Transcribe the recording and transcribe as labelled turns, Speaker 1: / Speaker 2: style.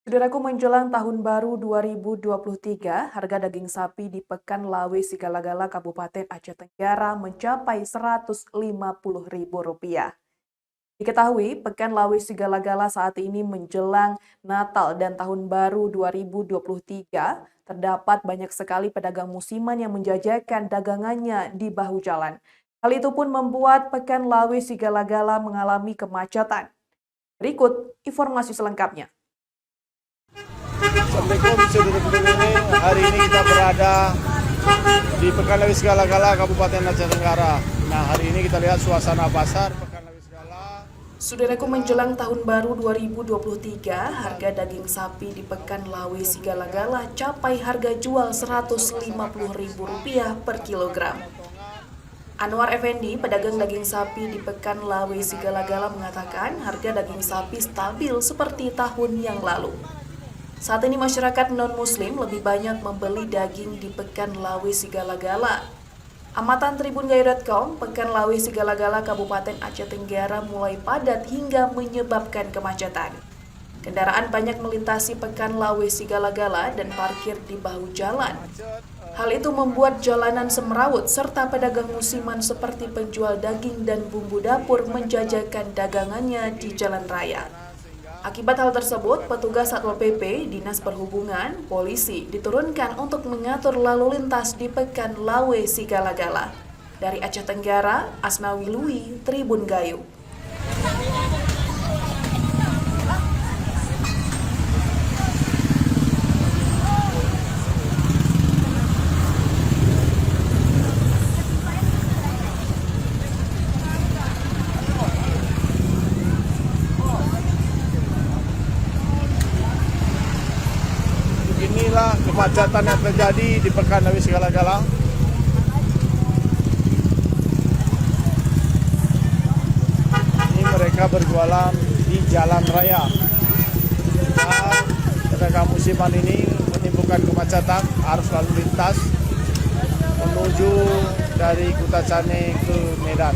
Speaker 1: Saudaraku, menjelang Tahun Baru 2023, harga daging sapi di Pekan Lawe Sigala-Gala Kabupaten Aceh Tenggara mencapai Rp150.000. Diketahui, Pekan Lawe Sigala-Gala saat ini menjelang Natal dan Tahun Baru 2023, terdapat banyak sekali pedagang musiman yang menjajakan dagangannya di bahu jalan. Hal itu pun membuat Pekan Lawe Sigala-Gala mengalami kemacetan. Berikut informasi selengkapnya.
Speaker 2: Assalamualaikum saudara-saudari, hari ini kita berada di Pekan Lawe Sigala-Gala Kabupaten Aceh Tenggara. Nah, hari ini kita lihat suasana pasar Pekan Lawe Sigala.
Speaker 1: Saudaraku, menjelang Tahun Baru 2023, harga daging sapi di Pekan Lawe Sigala-Gala capai harga jual Rp150.000 per kilogram. Anwar Effendi, pedagang daging sapi di Pekan Lawe Sigala-Gala mengatakan harga daging sapi stabil seperti tahun yang lalu. Saat ini masyarakat non-muslim lebih banyak membeli daging di Pekan Lawe Sigala-Gala. Amatan tribungayu.com, Pekan Lawe Sigala-Gala Kabupaten Aceh Tenggara mulai padat hingga menyebabkan kemacetan. Kendaraan banyak melintasi Pekan Lawe Sigala-Gala dan parkir di bahu jalan. Hal itu membuat jalanan semrawut serta pedagang musiman seperti penjual daging dan bumbu dapur menjajakan dagangannya di jalan raya. Akibat hal tersebut, petugas Satpol PP, Dinas Perhubungan, polisi diturunkan untuk mengatur lalu lintas di Pekan Lawe Sigala-Gala. Dari Aceh Tenggara, Asnawi Lui, Tribun Gayu.
Speaker 2: Inilah kemacetan yang terjadi di Pekan Lawe Sigala-Gala. Ini mereka berjualan di jalan raya. Dan pedagang musiman ini menimbulkan kemacetan arus lalu lintas menuju dari Kuta Cane ke Medan.